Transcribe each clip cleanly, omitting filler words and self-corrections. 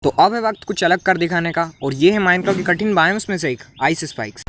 तो अब है वक्त कुछ अलग कर दिखाने का, और ये है माइनक्राफ्ट की कठिन बायोम्स में से एक, आइस स्पाइक्स।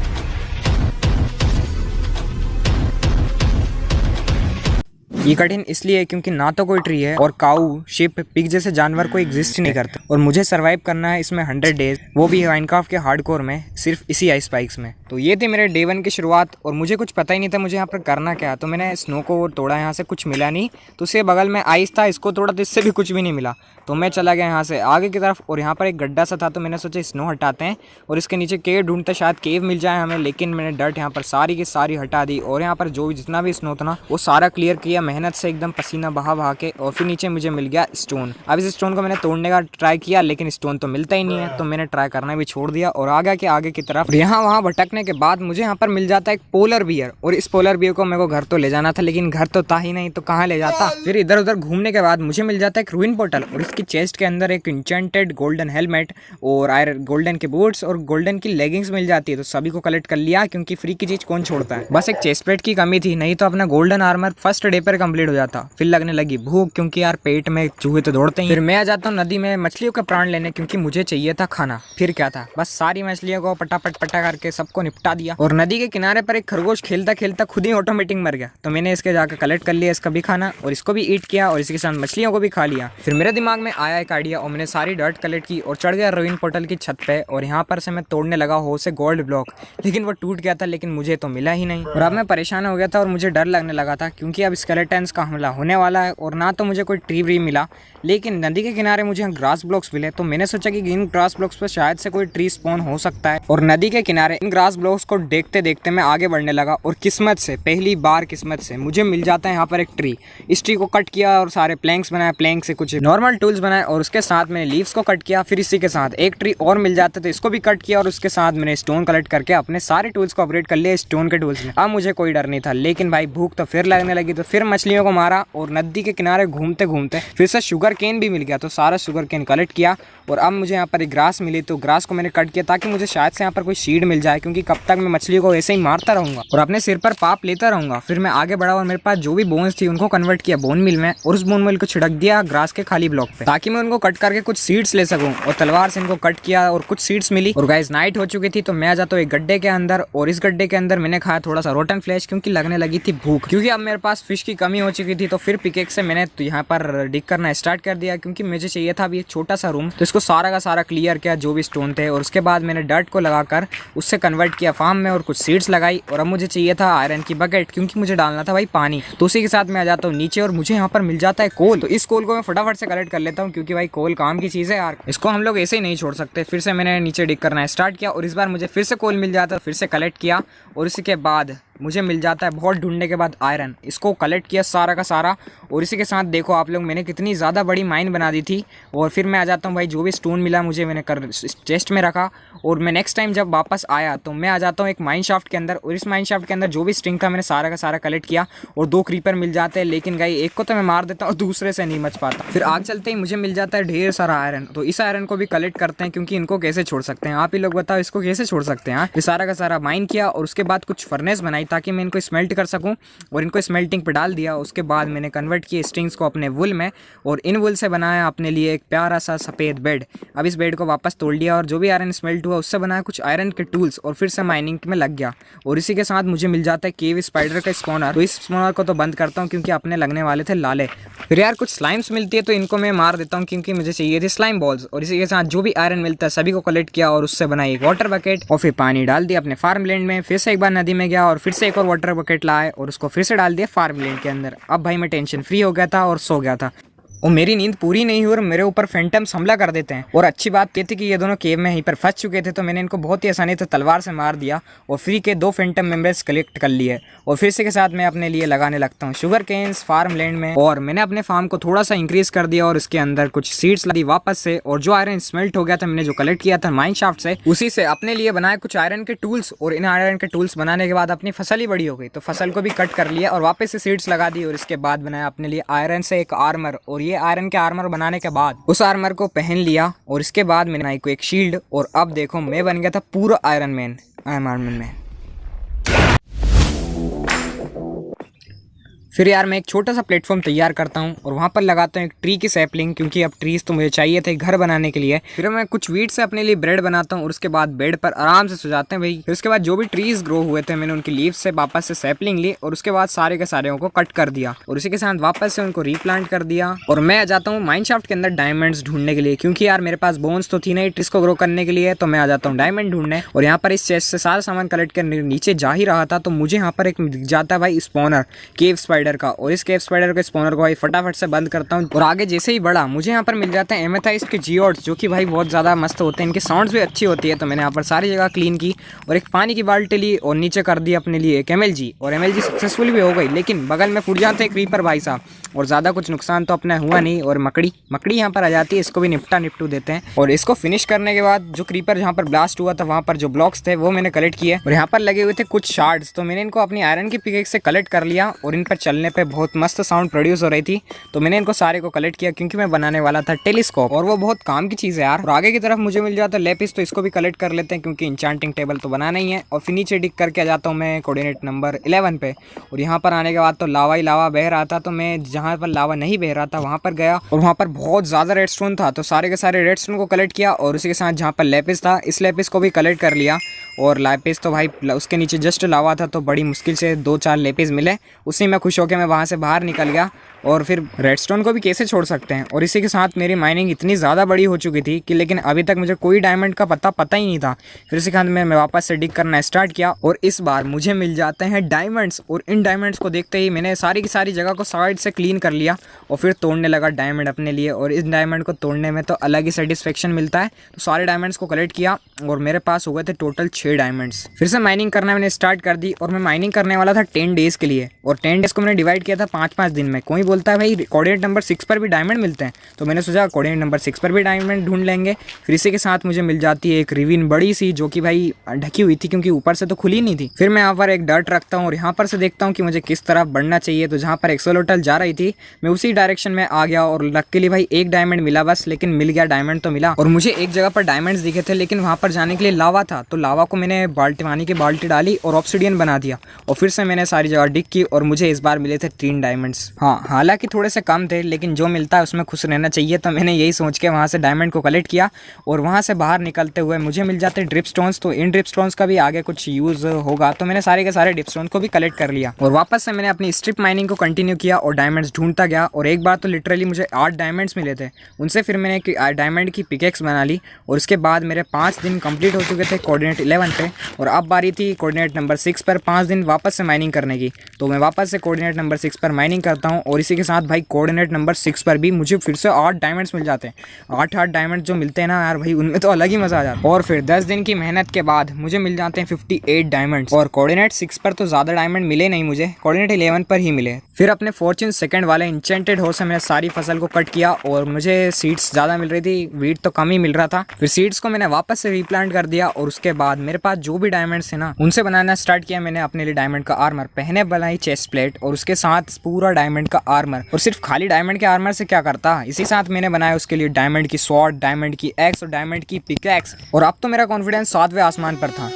ये कठिन इसलिए है क्योंकि ना तो कोई ट्री है, और काऊ, शिप, पिग जैसे जानवर को एग्जिस्ट ही नहीं करते, और मुझे सरवाइव करना है इसमें 100 डेज, वो भी माइनक्राफ्ट के हार्डकोर में, सिर्फ इसी आइस स्पाइक्स में। तो ये थी मेरे डे 1 की शुरुआत, और मुझे कुछ पता ही नहीं था मुझे यहाँ पर करना क्या है। तो मैंने स्नो को तोड़ा, यहाँ से कुछ मिला नहीं, तो उसके बगल में आइस था, इसको तोड़ा तो इससे भी कुछ भी नहीं मिला। तो मैं चला गया यहाँ से आगे की तरफ, और यहाँ पर एक गड्ढा सा था, तो मैंने सोचा स्नो हटाते हैं और इसके नीचे केव ढूंढते, शायद केव मिल जाए हमें। लेकिन मैंने डर्ट यहाँ पर सारी की सारी हटा दी, और यहाँ पर जो जितना भी स्नो था ना वो सारा क्लियर किया मेहनत से, एकदम पसीना बहा के। और फिर नीचे मुझे मिल गया स्टोन। अब इस स्टोन को मैंने तोड़ने का ट्राई किया, लेकिन स्टोन तो मिलता ही नहीं है, तो मैंने ट्राई करना भी छोड़ दिया और आ गया कि आगे की तरफ। यहाँ वहाँ भटकने के बाद मुझे यहाँ पर मिल जाता है एक पोलर बियर, और इस पोलर बियर को मेरे को घर तो ले जाना था, लेकिन घर तो था ही नहीं, तो कहाँ ले जाता। फिर इधर उधर घूमने के बाद मुझे मिल जाता है एक रूइन पोर्टल, और इसकी चेस्ट के अंदर एक इंचेंटेड गोल्डन हेलमेट और आयरन गोल्डन के बूट्स और गोल्डन की लेगिंग्स मिल जाती है। तो सभी को कलेक्ट कर लिया, क्योंकि फ्री की चीज कौन छोड़ता है। बस एक चेस्ट प्लेट की कमी थी, नहीं तो अपना गोल्डन आर्मर फर्स्ट डे पर कंप्लीट हो जाता। फिर लगने लगी भूख, क्योंकि यार पेट में चूहे तो दौड़ते ही। फिर मैं आ जाता हूँ नदी में मछलियों के प्राण लेने, क्योंकि मुझे चाहिए था खाना। फिर क्या था, बस सारी मछलियों को पटापट पटा करके सबको निपटा दिया। और नदी के किनारे पर एक खरगोश खेलता खेलता खुद ही ऑटोमेटिक मर गया, तो मैंने इसके जाकर कलेक्ट कर लिया, इसका भी खाना और इसको भी ईट किया, और इसके साथ मछलियों को भी खा लिया। फिर मेरे दिमाग में आया एक आइडिया, और मैंने सारी डर्ट कलेक्ट की और चढ़ गया रूइन पोर्टल की छत पे, और यहाँ पर से मैं तोड़ने लगा हो से गोल्ड ब्लॉक, लेकिन वो टूट गया था, लेकिन मुझे तो मिला ही नहीं। और अब मैं परेशान हो गया था, और मुझे डर लगने लगा था, क्योंकि अब स्केलेटन्स का हमला होने वाला है, और ना तो मुझे कोई ट्री व्री मिला, लेकिन नदी के किनारे मुझे ग्रास ब्लॉक्स मिले। तो मैंने सोचा कि इन ग्रास ब्लॉक्स पर शायद से कोई ट्री स्पॉन हो सकता है, और नदी के किनारे इन ग्रास ब्लॉक्स को देखते देखते मैं आगे बढ़ने लगा, और किस्मत से, पहली बार किस्मत से मुझे मिल जाता है यहाँ पर एक ट्री। इस ट्री को कट किया और सारे प्लैंक्स बनाए, प्लैंक से कुछ नॉर्मल टूल्स बनाए, और उसके साथ मैंने लीव्स को कट किया। फिर इसी के साथ एक ट्री और मिल जाता, तो इसको भी कट किया, और उसके साथ मैंने स्टोन कलेक्ट करके अपने सारे टूल्स को अपग्रेड कर लिया स्टोन के टूल्स में। अब मुझे कोई डर नहीं था, लेकिन भाई भूख तो फिर लगने लगी, तो फिर मछलियों को मारा, और नदी के किनारे घूमते घूमते फिर से शुगर केन भी मिल गया, तो सारा शुगर केन कलेक्ट किया। और अब मुझे यहाँ पर एक ग्रास मिली, तो ग्रास को मैंने कट किया, ताकि मुझे शायद से यहाँ पर कोई सीड मिल जाए, क्योंकि कब तक मैं मछलियों को ऐसे ही मारता रहूंगा और अपने सिर पर पाप लेता रहूंगा। फिर मैं आगे बढ़ा, और मेरे पास जो भी बोन्स थी उनको कन्वर्ट किया बोन मिल में, और उस बोन मिल को छिड़क दिया ग्रास के खाली ब्लॉक पे, ताकि मैं उनको कट करके कुछ सीड्स ले सकूं। और तलवार से इनको कट किया, और कुछ सीड्स मिली। और गाइस नाइट हो चुकी थी, तो मैं आ जाता हूँ एक गड्ढे के अंदर, और इस गड्ढे के अंदर मैंने खाया थोड़ा सा रोटन फ्लैश, क्योंकि लगने लगी थी भूख, क्योंकि अब मेरे पास फिश की कमी हो चुकी थी। तो फिर पिकेक से मैंने यहाँ पर डिग करना स्टार्ट कर दिया, क्योंकि मुझे चाहिए था अभी एक छोटा सा रूम। तो इसको सारा का सारा क्लियर किया, जो भी स्टोन थे, और उसके बाद मैंने डर्ट को लगाकर उससे कन्वर्ट किया फार्म में, और कुछ सीड्स लगाई। और अब मुझे चाहिए था आयरन की बकेट, क्योंकि मुझे डालना था भाई पानी। तो उसी के साथ मैं आ जाता हूँ नीचे, और मुझे यहाँ पर मिल जाता है कोल। तो इस कोल को मैं फटाफट से कलेक्ट कर लेता हूँ, क्योंकि भाई कोल काम की चीज़ है यार, इसको हम लोग ऐसे ही नहीं छोड़ सकते। फिर से मैंने नीचे डिग करना स्टार्ट किया, और इस बार मुझे फिर से कोल मिल जाता है, फिर से कलेक्ट किया, और इसके बाद मुझे मिल जाता है बहुत ढूंढने के बाद आयरन। इसको कलेक्ट किया सारा का सारा, और इसी के साथ देखो आप लोग मैंने कितनी ज़्यादा बड़ी माइन बना दी थी। और फिर मैं आ जाता हूँ भाई, जो भी स्टोन मिला मुझे मैंने चेस्ट में रखा, और मैं नेक्स्ट टाइम जब वापस आया तो मैं आ जाता हूँ एक माइन शाफ्ट के अंदर, और इस माइन शाफ्ट के अंदर जो भी स्ट्रिंग था मैंने सारा का सारा कलेक्ट किया, और 2 क्रीपर मिल जाते हैं। लेकिन गाई एक को तो मैं मार देता हूँ, और दूसरे से नहीं बच पाता। फिर आग चलते ही मुझे मिल जाता है ढेर सारा आयरन, तो इस आयरन को भी कलेक्ट करते हैं, क्योंकि इनको कैसे छोड़ सकते हैं, आप ही लोग बताओ इसको कैसे छोड़ सकते हैं। ये सारा का सारा माइन किया, और उसके बाद कुछ फर्नेस बनाई, ताकि मैं इनको स्मेल्ट कर सकूं, और इनको स्मेल्टिंग पे डाल दिया। उसके बाद मैंने कन्वर्ट किए स्ट्रिंग्स को अपने वुल में, और इन वुल से बनाया अपने लिए एक प्यारा सा सफ़ेद बेड। अब इस बेड को वापस तोड़ लिया, और जो भी आयरन स्मेल्ट हुआ उससे बनाया कुछ आयरन के टूल्स, और फिर से माइनिंग में लग गया। और इसी के साथ मुझे मिल जाता है केव स्पाइडर का स्पॉनर, तो इस स्पॉनर को तो बंद करता हूँ, क्योंकि अपने लगने वाले थे लाले। फिर यार कुछ स्लाइम्स मिलती है, तो इनको मैं मार देता हूँ, क्योंकि मुझे चाहिए थी स्लाइम बॉल्स। और इसी के साथ जो भी आयरन मिलता है सभी को कलेक्ट किया, और उससे बनाई एक वाटर बकेट, और फिर पानी डाल दिया अपने फार्म लैंड में। फिर से एक बार नदी में गया, और फिर से एक और वाटर बकेट लाए, और उसको फिर से डाल दिया फार्म लैंड के अंदर। अब भाई मैं टेंशन फ्री हो गया था और सो गया था। और मेरी नींद पूरी नहीं हुई, और मेरे ऊपर फैंटम्स हमला कर देते हैं। और अच्छी बात ये थी कि ये दोनों केव में यहीं पर फंस चुके थे, तो मैंने इनको बहुत ही आसानी से तलवार से मार दिया, और फ्री के 2 फैंटम मेंबर्स कलेक्ट कर लिए। और फिर से के साथ मैं अपने लिए लगाने लगता हूँ शुगर केन्स फार्म लैंड में, और मैंने अपने फार्म को थोड़ा सा इंक्रीज कर दिया, और इसके अंदर कुछ सीड्स लाई वापस से। और जो आयरन स्मेल्ट हो गया था मैंने जो कलेक्ट किया था माइन शाफ्ट से, उसी से अपने लिए बनाए कुछ आयरन के टूल्स। और इन आयरन के टूल्स बनाने के बाद अपनी फसल ही बड़ी हो गई, तो फसल को भी कट कर लिया, और वापस से सीड्स लगा दी। और इसके बाद बनाया अपने लिए आयरन से एक आर्मर, और ये आयरन के आर्मर बनाने के बाद उस आर्मर को पहन लिया, और इसके बाद मैंने बनाई को एक शील्ड। और अब देखो मैं बन गया था पूरा iron man, I am Iron man. फिर यार मैं एक छोटा सा प्लेटफॉर्म तैयार करता हूँ और वहाँ पर लगाता हूँ एक ट्री की सैपलिंग, क्योंकि अब ट्रीज तो मुझे चाहिए थे घर बनाने के लिए। फिर मैं कुछ वीट से अपने लिए बेड बनाता हूँ और उसके बाद बेड पर आराम से सो जाते हैं भाई। फिर उसके बाद जो भी ट्रीज ग्रो हुए थे मैंने उनकी लीव्स से वापस से सैपलिंग ली और उसके बाद सारे के सारे को कट कर दिया और उसी के साथ वापस से उनको रीप्लांट कर दिया। और मैं आ जाता हूँ माइनशाफ्ट के अंदर डायमंड्स ढूंढने के लिए, क्योंकि यार मेरे पास बोन्स तो थी नहीं ट्रीज को ग्रो करने के लिए, तो मैं आ जाता हूँ डायमंड ढूंढने। और यहाँ पर इस चेस्ट से सारा सामान कलेक्ट कर नीचे जा ही रहा था तो मुझे यहाँ पर एक दिख जाता है भाई स्पॉनर केव स्पाइडर का, और इस केव स्पाइडर के स्पॉनर को भाई फटाफट से बंद करता हूँ। और आगे जैसे ही बढ़ा मुझे यहाँ पर मिल जाते हैं एमेथाइस्ट के जियोड्स, जो कि भाई बहुत ज़्यादा मस्त होते हैं, इनके साउंड्स भी अच्छी होती है। तो मैंने यहाँ पर सारी जगह क्लीन की और एक पानी की बाल्टी ली और नीचे कर दी अपने लिए एक MLG, और MLG सक्सेसफुल भी हो गई, लेकिन बगल में फूट जाते हैं क्रीपर भाई साहब, और ज़्यादा कुछ नुकसान तो अपना हुआ नहीं। और मकड़ी यहाँ पर आ जाती है, इसको भी निपटू देते हैं। और इसको फिनिश करने के बाद जो क्रीपर जहाँ पर ब्लास्ट हुआ था वहाँ पर जो ब्लॉक्स थे वो मैंने कलेक्ट किए, और यहाँ पर लगे हुए थे कुछ शार्ड्स, तो मैंने इनको अपनी आयरन की पिकेक्स से कलेक्ट कर लिया और इन पर चलने पे बहुत मस्त साउंड प्रोड्यूस हो रही थी। तो मैंने इनको सारे को कलेक्ट किया क्योंकि मैं बनाने वाला था टेलीस्कोप, और वो बहुत काम की चीज़ है यार। और आगे की तरफ मुझे मिल जाता है लेपिस, तो इसको भी कलेक्ट कर लेते हैं क्योंकि इंचांटिंग टेबल तो बनाना ही है। और फिर नीचे डिग करके आ जाता हूँ मैं कोऑर्डिनेट नंबर 11 पे, और यहाँ पर आने के बाद तो लावा ही लावा बह रहा था, तो मैं जहाँ पर लावा नहीं बह रहा था वहाँ पर गया और वहाँ पर बहुत ज़्यादा रेडस्टोन था, तो सारे के सारे रेडस्टोन को कलेक्ट किया और उसी के साथ जहाँ पर लेपिस था इस लेपिस को भी कलेक्ट कर लिया। और लेपिस तो भाई उसके नीचे जस्ट लावा था, तो बड़ी मुश्किल से 2-4 लेपिस मिले, उसी में खुश होकर मैं वहाँ से बाहर निकल गया। और फिर रेडस्टोन को भी कैसे छोड़ सकते हैं। और इसी के साथ मेरी माइनिंग इतनी ज़्यादा बड़ी हो चुकी थी कि लेकिन अभी तक मुझे कोई डायमंड का पता ही नहीं था। फिर इसी के साथ मैं वापस से डिग करना स्टार्ट किया और इस बार मुझे मिल जाते हैं डायमंड्स। और इन डायमंड्स को देखते ही मैंने सारी की सारी जगह को साइड से क्लीन कर लिया और फिर तोड़ने लगा डायमंड अपने लिए। और इस डायमंड को तोड़ने में तो अलग ही सेटिस्फेक्शन मिलता है। तो सारे डायमंड्स को कलेक्ट किया और मेरे पास हो गए थे टोटल 6 डायमंड्स। फिर से माइनिंग करना मैंने स्टार्ट कर दी और मैं माइनिंग करने वाला था 10 डेज़ के लिए, और 10 डेज़ को मैंने डिवाइड किया था 5-5 दिन में। कोई बोलता है भाई कोऑर्डिनेट नंबर 6 पर भी डायमंड मिलते हैं, तो मैंने सोचा कोऑर्डिनेट नंबर 6 पर भी डायमंड ढूंढ लेंगे। फिर इसी के साथ मुझे मिल जाती है एक रिविन बड़ी सी, जो कि भाई ढकी हुई थी क्योंकि ऊपर से तो खुली नहीं थी। फिर मैं यहाँ पर एक डर्ट रखता हूँ और यहाँ पर से देखता हूँ कि मुझे किस तरफ बढ़ना चाहिए। तो जहाँ पर एक्सोलोटल जा रही थी मैं उसी डायरेक्शन में आ गया और लकीली भाई एक डायमंड मिला बस, लेकिन मिल गया, डायमंड तो मिला। और मुझे एक जगह पर डायमंड्स दिखे थे लेकिन वहाँ पर जाने के लिए लावा था, तो लावा को मैंने पानी की बाल्टी डाली और ऑब्सिडियन बना दिया और फिर से मैंने सारी जगह डिग की और मुझे इस बार मिले थे 3 डायमंड्स। हाँ, हालांकि थोड़े से कम थे लेकिन जो मिलता है उसमें खुश रहना चाहिए, तो मैंने यही सोच के वहाँ से डायमंड को कलेक्ट किया। और वहाँ से बाहर निकलते हुए मुझे मिल जाते ड्रिप स्टोन्स, तो इन ड्रिप स्टोन्स का भी आगे कुछ यूज़ होगा, तो मैंने सारे के सारे ड्रिप स्टोन को भी कलेक्ट कर लिया और वापस से मैंने अपनी स्ट्रिप माइनिंग को कंटिन्यू किया और डायमंड्स ढूंढता गया। और एक बार तो लिटरली मुझे 8 डायमंड्स मिले थे, उनसे फिर मैंने एक डायमंड की पिकेक्स बना ली और उसके बाद मेरे 5 दिन कंप्लीट हो चुके थे कोऑर्डिनेट 11 पे। और अब बारी थी कोऑर्डिनेट नंबर 6 पर 5 दिन वापस से माइनिंग करने की, तो मैं वापस से कोऑर्डिनेट नंबर 6 पर माइनिंग करता हूँ। और इसी के साथ भाई कोऑर्डिनेट नंबर 6 पर भी मुझे फिर से 8 डायमंड्स मिल जाते हैं। 8 डायमंड जो मिलते हैं ना यार भाई, उनमें तो अलग ही मजा आ जाता है। और फिर 10 दिन की मेहनत के बाद मुझे मिल जाते हैं 58 डायमंड्स। और कोऑर्डिनेट 6 पर तो ज़्यादा डायमंड मिले नहीं, मुझे कोऑर्डिनेट 11 पर ही मिले। फिर अपने फॉर्च्यून सेकंड वाले इंचेंटेड हॉर्स से मैंने सारी फसल को कट किया और मुझे सीड्स ज़्यादा मिल रही थी, वीट तो कम ही मिल रहा था। फिर सीड्स को मैंने वापस से रीप्लांट कर दिया और उसके बाद मेरे पास जो भी डायमंड्स थे ना उनसे बनाना स्टार्ट किया। मैंने अपने लिए डायमंड का आर्मर पहने बनाई, चेस्ट प्लेट और उसके साथ पूरा डायमंड का आर्मर। और सिर्फ खाली डायमंड के आर्मर से क्या करता, इसी साथ मैंने बनाया उसके लिए डायमंड की स्वॉर्ड, डायमंड की एक्स और डायमंड की पिकैक्स। और अब तो मेरा कॉन्फिडेंस 7वें आसमान पर था।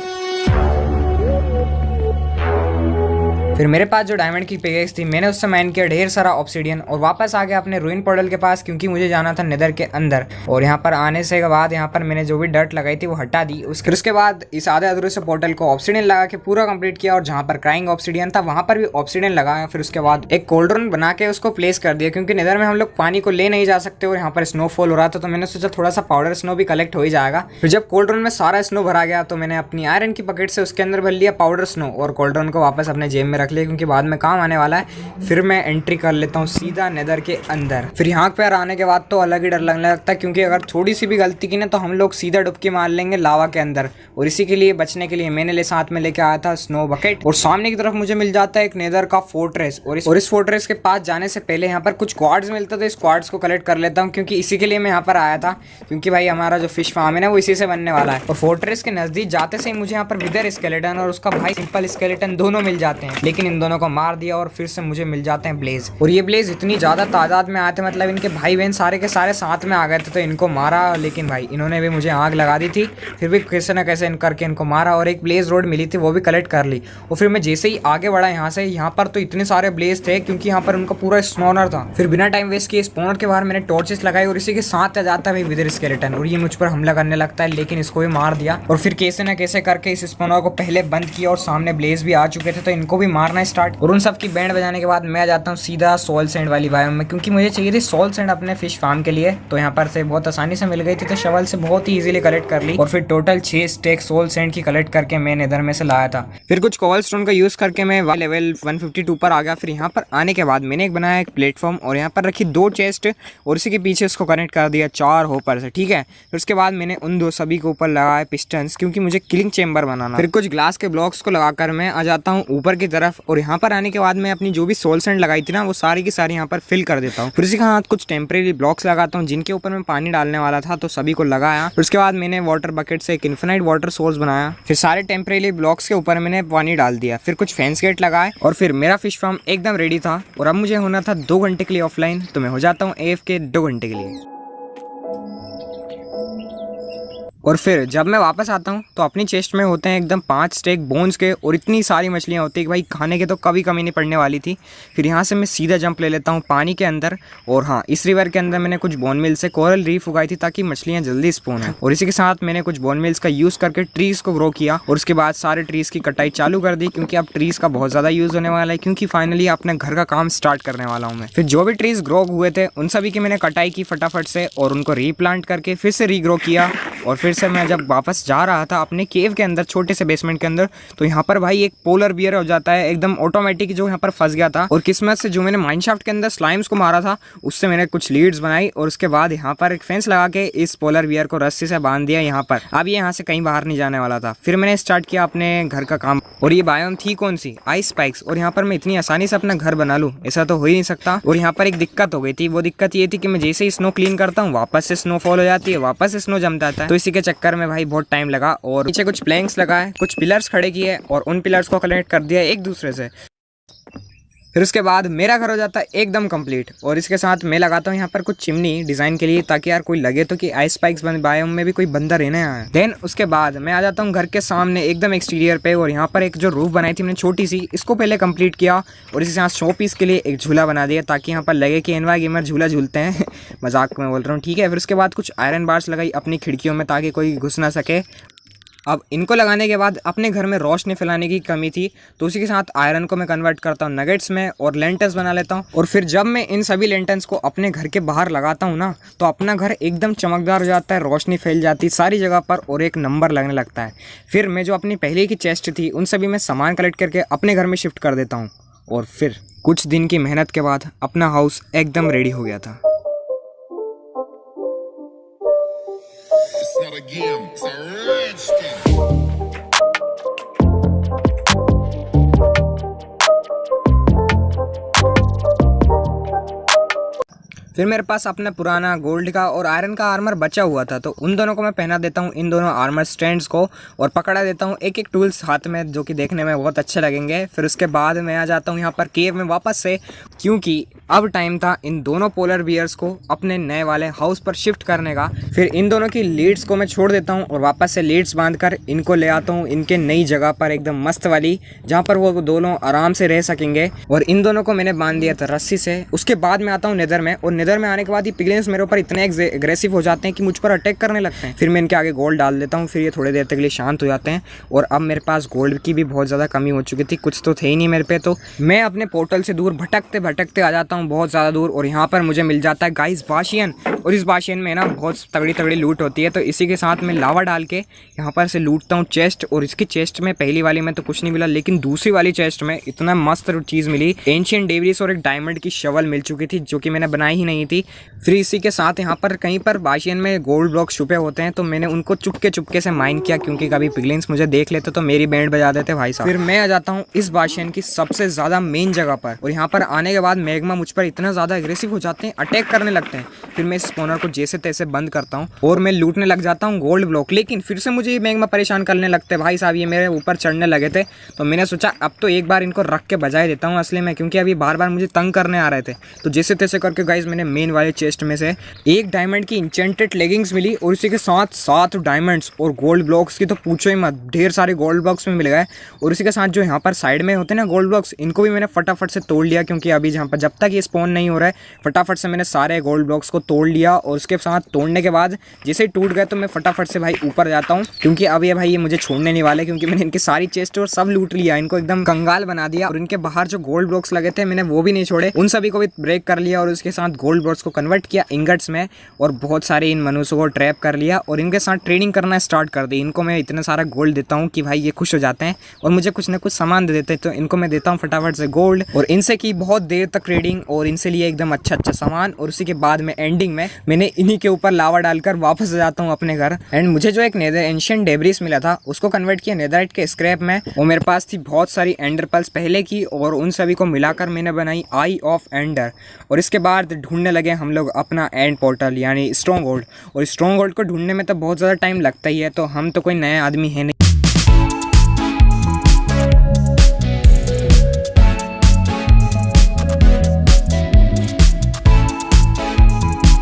फिर मेरे पास जो डायमंड की पिकेक्स थी मैंने उससे माइन किया ढेर सारा ऑब्सिडियन और वापस आ गया अपने रूइन पोर्टल के पास, क्योंकि मुझे जाना था नेदर के अंदर। और यहाँ पर आने से के बाद यहाँ पर मैंने जो भी डर्ट लगाई थी वो हटा दी। उसके बाद इस आधे अधूरे से पोर्टल को ऑब्सिडियन लगा के पूरा कंप्लीट किया और जहाँ पर क्राइंग ऑब्सिडियन था वहाँ पर भी ऑब्सिडियन लगाया। फिर उसके बाद एक कोल्ड्रन बना के उसको प्लेस कर दिया, क्योंकि नेदर में हम लोग पानी को ले नहीं जा सकते और यहाँ पर स्नोफॉल हो रहा था, तो मैंने सोचा थोड़ा सा पाउडर स्नो भी कलेक्ट हो ही जाएगा। फिर जब कोल्ड्रन में सारा स्नो भरा गया तो मैंने अपनी आयरन की पकेट से उसके अंदर भर लिया पाउडर स्नो और कोल्ड्रन को वापस अपने जेब में रख लिया, क्योंकि बाद में काम आने वाला है। फिर मैं एंट्री कर लेता हूँ सीधा नेदर के अंदर। फिर यहाँ पर आने के बाद तो अलग ही डर लगने लगता है, क्योंकि अगर थोड़ी सी भी गलती की ना तो हम लोग सीधा डुबकी मार लेंगे लावा के अंदर। और इसी के लिए बचने के लिए मैंने साथ में लेके आया था स्नो बकेट। और सामने की तरफ मुझे मिल जाता है एक नेदर का फोर्ट्रेस, और इस फोर्ट्रेस के पास जाने से पहले यहाँ पर कुछ क्वार्ट्स मिलता था, इस क्वार्ट्स को कलेक्ट कर लेता हूँ, क्योंकि इसी के लिए मैं यहाँ पर आया था, क्योंकि भाई हमारा जो फिश फार्म है ना वो इसी से बनने वाला है। और फोर्ट्रेस के नजदीक जाते से ही मुझे यहाँ पर विदर स्केलेटन और उसका भाई सिंपल स्केलेटन दोनों मिल जाते हैं, लेकिन लेकिन इन दोनों को मार दिया और फिर से मुझे मिल जाते हैं ब्लेज। और ये ब्लेज इतनी ज़्यादा तादाद में आए थे, मतलब इनके भाई बहन सारे के सारे साथ में आ गए थे, तो इनको मारा। लेकिन भाई इन्होंने भी मुझे आग लगा दी थी, फिर भी कैसे ना कैसे करके इनको मारा और एक ब्लेज रोड मिली थी वो भी कलेक्ट कर ली। और फिर मैं जैसे ही आगे बढ़ा यहाँ से, यहाँ पर तो इतने सारे ब्लेज थे क्योंकि यहाँ पर उनका पूरा स्पॉनर था। फिर बिना टाइम वेस्ट किए स्पॉनर के बाहर मैंने टॉर्चेस लगाई और इसी के साथ आ जाता है भाई विदर स्केलेटन और ये मुझ पर हमला करने लगता है, लेकिन इसको भी मार दिया। और फिर कैसे ना कैसे करके इस स्पॉनर को पहले बंद किया और सामने ब्लेज भी आ चुके थे, तो इनको भी मारना स्टार्ट। और उन सब की बैंड बजाने के बाद मैं आ जाता हूँ सीधा सोल सैंड वाली बायोम में, क्योंकि मुझे चाहिए थी सोल सैंड अपने फिश फार्म के लिए। तो यहाँ पर से बहुत आसानी से मिल गई थी, तो शवल से बहुत ही इजीली कलेक्ट कर ली और फिर टोटल 6 स्टेक सोल सैंड की कलेक्ट करके मैं नेदर में से लाया था। फिर कुछ कोबल स्टोन का यूज करके मैं लेवल 152 पर आ गया। फिर यहाँ पर आने के बाद मैंने एक बनाया एक प्लेटफॉर्म और यहाँ पर रखी 2 चेस्ट और इसी के पीछे इसको कनेक्ट कर दिया 4 होपर से, ठीक है। फिर उसके बाद मैंने उन 2 सभी के ऊपर लगाया पिस्टन्स, क्योंकि मुझे किलिंग चेंबर बनाना। फिर कुछ ग्लास के ब्लॉक्स को लगाकर मैं आ जाता हूँ ऊपर की तरफ और यहाँ पर आने के बाद मैं अपनी जो भी सोल सैंड लगाई थी ना वो सारी की सारी यहाँ पर फिल कर देता हूँ। फिर उसी के साथ कुछ टेम्परेरी ब्लॉक्स लगाता हूँ जिनके ऊपर मैं पानी डालने वाला था, तो सभी को लगाया। फिर उसके बाद मैंने वाटर बकेट से एक इन्फिनाइट वाटर सोर्स बनाया। फिर सारे टेम्परेरी ब्लॉक्स के ऊपर मैंने पानी डाल दिया। फिर कुछ फेंस गेट लगाए और फिर मेरा फिश फार्म एकदम रेडी था। और अब मुझे होना था 2 घंटे के लिए ऑफलाइन, तो मैं हो जाता हूँ AFK 2 घंटे के लिए। और फिर जब मैं वापस आता हूँ तो अपनी चेस्ट में होते हैं एकदम 5 स्टेक बोन्स के और इतनी सारी मछलियाँ होती है कि भाई खाने के तो कभी कमी नहीं पड़ने वाली थी। फिर यहाँ से मैं सीधा जंप ले लेता हूँ पानी के अंदर। और हाँ, इस रिवर के अंदर मैंने कुछ बोन मिल से कोरल रीफ उगाई थी ताकि मछलियाँ जल्दी स्पॉन हो। और इसी के साथ मैंने कुछ बोन मिल्स का यूज़ करके ट्रीज़ को ग्रो किया और उसके बाद सारे ट्रीज़ की कटाई चालू कर दी, क्योंकि अब ट्रीज़ का बहुत ज़्यादा यूज़ होने वाला है, क्योंकि फाइनली अपने घर का काम स्टार्ट करने वाला हूँ मैं। फिर जो भी ट्रीज़ ग्रो हुए थे उन सभी की मैंने कटाई की फटाफट से और उनको रीप्लांट करके फिर से रीग्रो किया। और फिर से मैं जब वापस जा रहा था अपने केव के अंदर, छोटे से बेसमेंट के अंदर, तो यहाँ पर भाई एक पोलर बियर हो जाता है एकदम ऑटोमेटिक, जो यहाँ पर फंस गया था। और किस्मत से जो मैंने माइनशाफ्ट के अंदर स्लाइम्स को मारा था उससे मैंने कुछ लीड्स बनाई और उसके बाद यहाँ पर एक फेंस लगा के इस पोलर बियर को रस्सी से बांध दिया यहाँ पर। अब ये यहाँ से कहीं बाहर नहीं जाने वाला था। फिर मैंने स्टार्ट किया अपने घर का काम। और ये बायोम थी कौन सी? Ice spikes. और यहाँ पर मैं इतनी आसानी से अपना घर बना लूँ, ऐसा तो हो ही नहीं सकता। और यहाँ पर एक दिक्कत हो गई थी, वो दिक्कत ये थी कि मैं जैसे ही स्नो क्लीन करता हूँ वापस से स्नोफॉल हो जाती है, वापस से स्नो जम जाता है। तो इसी के चक्कर में भाई बहुत टाइम लगा। और नीचे कुछ प्लैंक्स लगाए, कुछ पिलर्स खड़े किए और उन पिलर्स को कनेक्ट कर दिया एक दूसरे से। फिर उसके बाद मेरा घर हो जाता है एकदम कंप्लीट। और इसके साथ मैं लगाता हूँ यहाँ पर कुछ चिमनी डिज़ाइन के लिए, ताकि यार कोई लगे तो कि आइस स्पाइक्स बायोम में भी कोई बंदा रहने आया है। देन उसके बाद मैं आ जाता हूँ घर के सामने एकदम एक्सटीरियर पे और यहाँ पर एक जो रूफ बनाई थी मैंने छोटी सी, इसको पहले कंप्लीट किया और इसके साथ शो पीस के लिए एक झूला बना दिया, ताकि यहाँ पर लगे कि एनवाई गेमर झूला झूलते हैं। मजाक में बोल रहा हूँ, ठीक है। फिर उसके बाद कुछ आयरन बार्स लगाई अपनी खिड़कियों में ताकि कोई घुस ना सके। अब इनको लगाने के बाद अपने घर में रोशनी फैलाने की कमी थी, तो उसी के साथ आयरन को मैं कन्वर्ट करता हूँ नगेट्स में और लेंटर्स बना लेता हूँ। और फिर जब मैं इन सभी लेंटर्स को अपने घर के बाहर लगाता हूँ ना, तो अपना घर एकदम चमकदार हो जाता है, रोशनी फैल जाती है सारी जगह पर और एक नंबर लगने लगता है। फिर मैं जो अपनी पहले की चेस्ट थी उन सभी में सामान कलेक्ट करके अपने घर में शिफ्ट कर देता हूँ। और फिर कुछ दिन की मेहनत के बाद अपना हाउस एकदम रेडी हो गया था। फिर मेरे पास अपना पुराना गोल्ड का और आयरन का आर्मर बचा हुआ था, तो उन दोनों को मैं पहना देता हूँ, इन दोनों आर्मर स्टैंड्स को, और पकड़ा देता हूँ एक एक टूल्स हाथ में, जो कि देखने में बहुत अच्छे लगेंगे। फिर उसके बाद मैं आ जाता हूँ यहाँ पर केव में वापस से, क्योंकि अब टाइम था इन दोनों पोलर बियर्स को अपने नए वाले हाउस पर शिफ्ट करने का। फिर इन दोनों की लीड्स को मैं छोड़ देता हूँ और वापस से लीड्स बांधकर इनको ले आता हूँ इनके नई जगह पर, एकदम मस्त वाली, जहाँ पर वो दोनों आराम से रह सकेंगे। और इन दोनों को मैंने बांध दिया था रस्सी से। उसके बाद मैं आता हूँ नेदर में, और नेदर में आने के बाद ये पिगलिन्स मेरे ऊपर इतने एग्रेसिव हो जाते हैं कि मुझ पर अटैक करने लगते हैं। फिर मैं इनके आगे गोल्ड डाल देता हूँ, फिर ये थोड़ी देर तक के लिए शांत हो जाते हैं। और अब मेरे पास गोल्ड की भी बहुत ज़्यादा कमी हो चुकी थी, कुछ तो थे ही नहीं मेरे पे, तो मैं अपने पोर्टल से दूर भटकते भटकते आ जाता हूँ बहुत ज़्यादा दूर। और यहाँ पर मुझे मिल जाता है गाइस बाशियन, और इस बाशियन में ना बहुत तगड़ी तगड़ी लूट होती है। तो इसी के साथ मैं लावा डाल के यहाँ पर से लूटता हूँ चेस्ट। और इसकी चेस्ट में पहली वाली में तो कुछ नहीं मिला, लेकिन दूसरी वाली चेस्ट में इतना मस्त चीज़ मिली, एंशिएंट डेब्रिस और एक डायमंड की शवल मिल चुकी थी, जो कि मैंने बनाई ही नहीं थी। फिर इसी के साथ यहाँ पर कहीं पर बाशियन में गोल्ड ब्लॉक छुपे होते हैं, तो मैंने उनको चुपके से माइन किया, क्योंकि कभी पिगलिन्स मुझे देख लेते तो मेरी बैंड बजा देते भाई साहब। फिर मैं आ जाता हूँ इस बाशियन की सबसे ज़्यादा मेन जगह पर, और यहाँ पर आने के के बाद मैग्मा मुझ पर इतना ज़्यादा एग्रेसिव हो जाते हैं, अटैक करने लगते हैं। फिर मैं इस स्पॉनर को जैसे तैसे बंद करता हूँ और मैं लूटने लग जाता हूँ गोल्ड ब्लॉक। लेकिन फिर से मुझे ये मैग्मा परेशान करने लगते हैं। भाई साहब ये मेरे ऊपर चढ़ने लगे थे, तो मैंने सोचा अब तो एक बार इनको रख के बजाय देता हूँ असली में, क्योंकि अभी बार बार मुझे तंग करने आ रहे थे। तो जैसे तैसे करके गाइस मैंने मेन वाले चेस्ट में से एक डायमंड की इंचेंटेड लेगिंग्स मिली और इसी के साथ 7 डायमंड्स और गोल्ड ब्लॉक्स की तो पूछो ही मत, ढेर सारे गोल्ड ब्लॉक्स में मिल गए। और इसी के साथ जो यहाँ पर साइड में होते हैं ना गोल्ड ब्लॉक्स, इनको भी मैंने फटाफट से तोड़ लिया, क्योंकि अभी जहाँ पर जब तक ये स्पॉन नहीं हो रहा है फटाफट से मैंने सारे गोल्ड ब्लॉक्स को तोड़ लिया। और उसके साथ तोड़ने के बाद जैसे ही टूट गए तो मैं फटाफट से भाई ऊपर जाता हूँ, क्योंकि अब ये भाई ये मुझे छोड़ने नहीं वाले, क्योंकि मैंने इनकी सारी चेस्ट और सब लूट लिया, इनको एकदम कंगाल बना दिया। और इनके बाहर जो गोल्ड ब्लॉक्स लगे थे मैंने वो भी नहीं छोड़े, उन सभी को भी ब्रेक कर लिया और उसके साथ गोल्ड ब्लॉक्स को कन्वर्ट किया इंगट्स में और बहुत सारे इन मनुष्यों को ट्रैप कर लिया और इनके साथ ट्रेडिंग करना स्टार्ट कर दी। इनको मैं इतना सारा गोल्ड देता हूँ कि भाई ये खुश हो जाते हैं और मुझे कुछ ना कुछ सामान दे देते हैं, तो इनको मैं देता हूँ फटाफट से गोल्ड। और इनसे की बहुत देर तक ट्रेडिंग और इनसे लिए एकदम अच्छा सामान। और उसी के बाद में एंडिंग में मैंने इन्हीं के ऊपर लावा डालकर वापस आ जाता हूँ अपने घर। एंड मुझे जो एक नेदर एंशिएंट डेब्रिस मिला था उसको कन्वर्ट किया नेदरराइट के स्क्रैप में, और मेरे पास थी बहुत सारी एंडर पर्ल्स पहले की, और उन सभी को मिलाकर मैंने बनाई आई ऑफ एंडर। और इसके बाद ढूंढने लगे हम लोग अपना एंड पोर्टल यानी स्ट्रॉन्ग होल्ड। और स्ट्रॉन्ग होल्ड को ढूंढने में तो बहुत ज़्यादा टाइम लगता ही है, तो हम तो कोई नए आदमी है नहीं।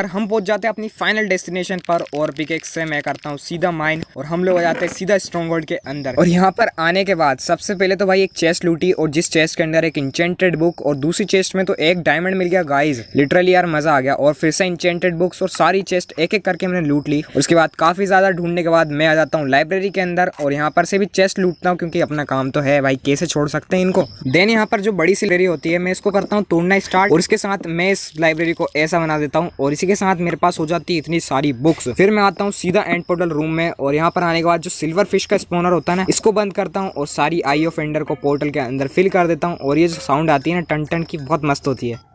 हम पहुंच जाते हैं अपनी फाइनल डेस्टिनेशन पर और पिकेक्स से मैं करता हूं सीधा माइन और हम लोग आ जाते हैं सीधा स्ट्रॉन्ग होल्ड के अंदर। और यहां पर आने के बाद सबसे पहले तो भाई एक चेस्ट लूटी, और जिस चेस्ट के अंदर एक इंचेंटेड बुक और दूसरी चेस्ट में तो एक डायमंड मिल गया गाइज। लिटरली यार मजा आ गया। और फिर से इंचेंटेड बुक्स और सारी चेस्ट एक एक करके मैंने लूट ली। उसके बाद काफी ज्यादा ढूंढने के बाद मैं आ जाता हूँ लाइब्रेरी के अंदर और यहाँ पर से भी चेस्ट लूटता हूँ, क्योंकि अपना काम तो है भाई, कैसे छोड़ सकते हैं इनको। देन यहाँ पर जो बड़ी सी लाइब्रेरी होती है मैं इसको करता हूँ तोड़ना स्टार्ट, और इसके साथ मैं इस लाइब्रेरी को ऐसा बना देता हूँ और इसी के साथ मेरे पास हो जाती है इतनी सारी बुक्स। फिर मैं आता हूँ सीधा एंड पोर्टल रूम में, और यहाँ पर आने के बाद जो सिल्वर फिश का स्पॉनर होता है ना, इसको बंद करता हूँ और सारी आई ऑफ एंडर को पोर्टल के अंदर फिल कर देता हूँ। और ये जो साउंड आती है ना टन टन की, बहुत मस्त होती है।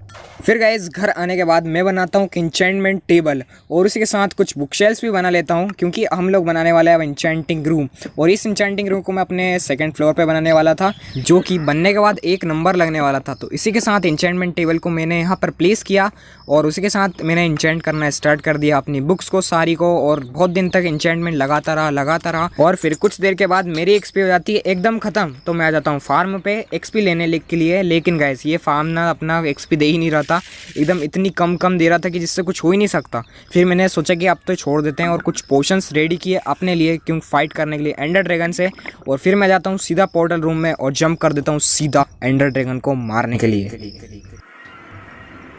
फिर गाइस घर आने के बाद मैं बनाता हूँ इंचेंटमेंट टेबल और उसी के साथ कुछ बुक शेल्फ्स भी बना लेता हूँ, क्योंकि हम लोग बनाने वाले हैं अब इंचेंटिंग रूम। और इस इंचेंटिंग रूम को मैं अपने सेकंड फ्लोर पे बनाने वाला था, जो कि बनने के बाद 1 नंबर लगने वाला था। तो इसी के साथ इंचेंटमेंट टेबल को मैंने यहाँ पर प्लेस किया और उसी के साथ मैंने इंचेंट करना स्टार्ट कर दिया अपनी बुक्स को सारी को, और बहुत दिन तक इंचेंटमेंट लगाता रहा। और फिर कुछ देर के बाद मेरी एक्सपी हो जाती है एकदम खत्म, तो मैं आ जाता हूँ फार्म पे एक्सपी लेने के लिए। लेकिन गाइस ये फार्म ना अपना एक्सपी दे ही नहीं रहा था, एकदम इतनी कम दे रहा था कि जिससे कुछ हो ही नहीं सकता। फिर मैंने सोचा कि अब तो छोड़ देते हैं और कुछ पोशंस रेडी किए अपने लिए, क्यों फाइट करने के लिए एंडर ड्रैगन से। और फिर मैं जाता हूँ सीधा पोर्टल रूम में और जंप कर देता हूँ सीधा एंडर ड्रैगन को मारने के लिए।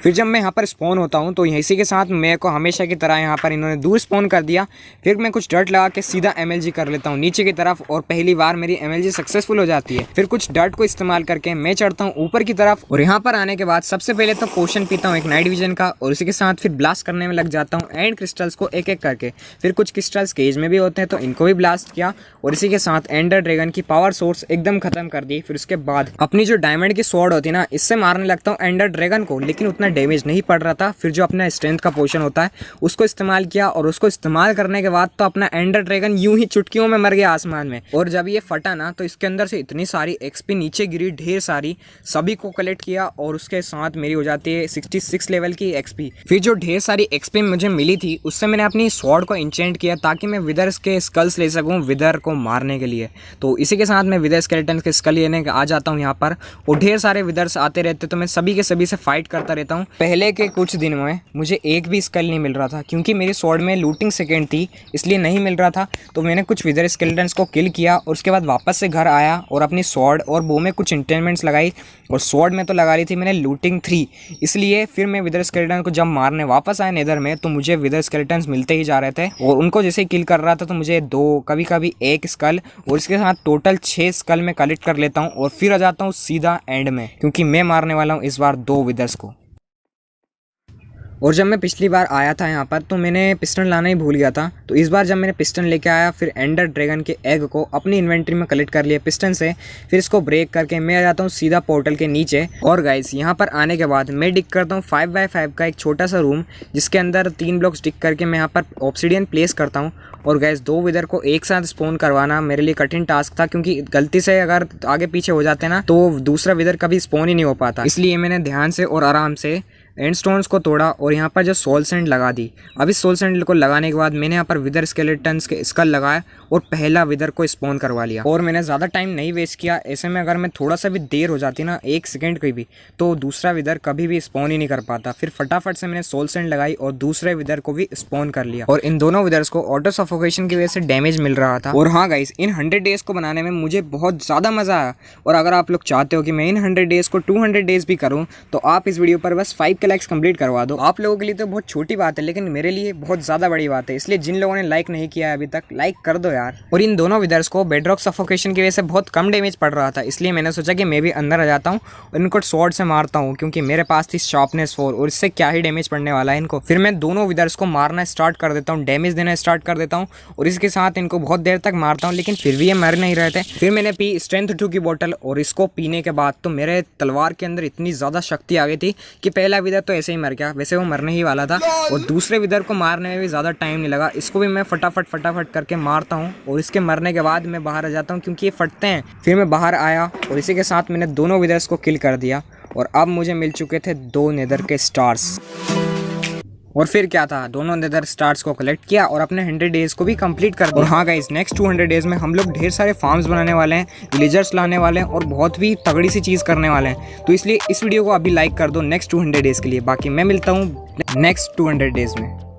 फिर जब मैं यहाँ पर स्पॉन होता हूँ तो इसी के साथ मेरे को हमेशा की तरह यहाँ पर इन्होंने दूर स्पॉन कर दिया। फिर मैं कुछ डर्ट लगा के सीधा MLG कर लेता हूँ नीचे की तरफ, और पहली बार मेरी MLG सक्सेसफुल हो जाती है। फिर कुछ डर्ट को इस्तेमाल करके मैं चढ़ता हूँ ऊपर की तरफ, और यहाँ पर आने के बाद सबसे पहले तो पोशन पीता हूँ एक नाइट विजन का, और उसी के साथ फिर ब्लास्ट करने में लग जाता हूँ एंड क्रिस्टल्स को एक एक करके। फिर कुछ क्रिस्टल्स केज में भी होते हैं तो इनको भी ब्लास्ट किया, और इसी के साथ एंडर ड्रैगन की पावर सोर्स एकदम खत्म कर दी। फिर उसके बाद अपनी जो डायमंड की स्वॉर्ड होती है ना, इससे मारने लगता हूँ एंडर ड्रैगन को, लेकिन उतना डैमेज नहीं पड़ रहा था। फिर जो अपना स्ट्रेंथ का पोशन होता है उसको इस्तेमाल किया, और उसको इस्तेमाल करने के बाद तो अपना एंडर ड्रैगन यूं ही चुटकियों में मर गया आसमान में। और जब ये फटा ना तो इसके अंदर से इतनी सारी एक्सपी नीचे गिरी, ढेर सारी, सभी को कलेक्ट किया, और उसके साथ मेरी हो जाती है 66 लेवल की एक्सपी। फिर जो ढेर सारी एक्सपी मुझे मिली थी उससे मैंने अपनी स्वॉर्ड को इंचेंट किया ताकि मैं विदर्स के स्कल्स ले सकूं विदर को मारने के लिए। तो इसी के साथ मैं विदर स्केलेटन के स्कल लेने आ जाता हूँ यहाँ पर, और ढेर सारे विदर्स आते रहते तो मैं सभी के सभी से फाइट करता रहता हूँ। पहले के कुछ दिन में मुझे एक भी स्कल नहीं मिल रहा था, क्योंकि मेरी स्वॉर्ड में लूटिंग सेकेंड थी इसलिए नहीं मिल रहा था। तो मैंने कुछ विदर स्केलेटन्स को किल किया और उसके बाद वापस से घर आया और अपनी स्वॉर्ड और बो में कुछ इंटेनमेंट्स लगाई, और स्वॉर्ड में तो लगा रही थी मैंने लूटिंग 3। इसलिए फिर मैं विदर स्केलेटन को जब मारने वापस आया नेदर में तो मुझे विदर स्केलेटन्स मिलते ही जा रहे थे, और उनको जैसे किल कर रहा था तो मुझे 2 कभी कभी 1 स्कल और इसके साथ टोटल 6 स्कल में कलेक्ट कर लेता हूँ, और फिर आ जाता हूँ सीधा एंड में, क्योंकि मैं मारने वाला हूँ इस बार 2 विदर्स को। और जब मैं पिछली बार आया था यहाँ पर तो मैंने पिस्टन लाना ही भूल गया था। तो इस बार जब मैंने पिस्टन लेके आया, फिर एंडर ड्रैगन के एग को अपनी इन्वेंट्री में कलेक्ट कर लिया पिस्टन से, फिर इसको ब्रेक करके मैं आ जाता हूँ सीधा पोर्टल के नीचे। और गाइस यहाँ पर आने के बाद मैं डिग करता हूँ 5x5 का एक छोटा सा रूम, जिसके अंदर 3 ब्लॉक्स डिग करके मैं यहाँ पर ऑब्सिडियन प्लेस करता हूँ। और गैस 2 विदर को एक साथ स्पॉन करवाना मेरे लिए कठिन टास्क था, क्योंकि गलती से अगर आगे पीछे हो जाते ना तो दूसरा विदर कभी स्पॉन ही नहीं हो पाता। इसलिए मैंने ध्यान से और आराम से एंड स्टोन्स को तोड़ा और यहाँ पर जो सोल सैंड लगा दी। अब इस सोल सैंड को लगाने के बाद मैंने यहाँ पर विदर स्केलेटन्स के स्कल लगाए और पहला विदर को स्पॉन करवा लिया। और मैंने ज़्यादा टाइम नहीं वेस्ट किया। ऐसे में अगर मैं थोड़ा सा भी देर हो जाती ना, 1 सेकंड की भी, तो दूसरा विदर कभी भी स्पॉन ही नहीं कर पाता। फिर फटाफट से मैंने सोल सैंड लगाई और दूसरे विदर को भी स्पॉन कर लिया। और इन दोनों विदर्स को ऑटो सफोकेशन की वजह से डैमेज मिल रहा था। और हाँ गाइस, इन 100 डेज को बनाने में मुझे बहुत ज़्यादा मज़ा आया। और अगर आप लोग चाहते हो कि मैं इन 100 डेज को 200 डेज भी करूँ, तो आप इस वीडियो पर बस 5 के लाइक्स कंप्लीट करवा दो। आप लोगों के लिए तो बहुत छोटी बात है, लेकिन मेरे लिए बहुत ज़्यादा बड़ी बात है। इसलिए जिन लोगों ने लाइक नहीं किया है अभी तक, लाइक कर दो यार। और इन दोनों विदर्स को बेडरॉक सफोकेशन की वजह से बहुत कम डैमेज पड़ रहा था, इसलिए मैंने सोचा कि मैं भी अंदर आ जाता हूँ और इनको स्वॉर्ड से मारता हूँ, क्योंकि मेरे पास थी शार्पनेस 4 और इससे क्या ही डैमेज पड़ने वाला है इनको। फिर मैं दोनों विदर्स को मारना स्टार्ट कर देता हूँ, डैमेज देना स्टार्ट कर देता हूँ और इसके साथ इनको बहुत देर तक मारता हूँ, लेकिन फिर भी ये मर नहीं रहे थे। फिर मैंने पी स्ट्रेंथ 2 की बोतल और इसको पीने के बाद तो मेरे तलवार के अंदर इतनी ज़्यादा शक्ति आ गई थी कि पहला विदर तो ऐसे ही मर गया, वैसे वो मरने ही वाला था। और दूसरे विदर को मारने में भी ज़्यादा टाइम नहीं लगा, इसको भी मैं फटाफट करके मारता हूँ और इसके मरने के बाद मैं बाहर आ जाता हूँ, क्योंकि ये फटते हैं। फिर मैं बाहर आया और इसी के साथ मैंने दोनों विदर्स को किल कर दिया और अब मुझे मिल चुके थे 2 नेदर के स्टार्स। और फिर क्या था, दोनों नेदर स्टार्स को कलेक्ट किया और अपने 100 डेज को भी कंप्लीट कर दिया। और हाँ गाइस, नेक्स्ट 200 डेज में हम लोग ढेर सारे फार्म्स बनाने वाले हैं, विलेजर्स लाने वाले हैं और बहुत भी तगड़ी सी चीज़ करने वाले हैं। तो इसलिए इस वीडियो को अभी लाइक कर दो नेक्स्ट 200 डेज के लिए। बाकी मैं मिलता हूँ नेक्स्ट 200 डेज में।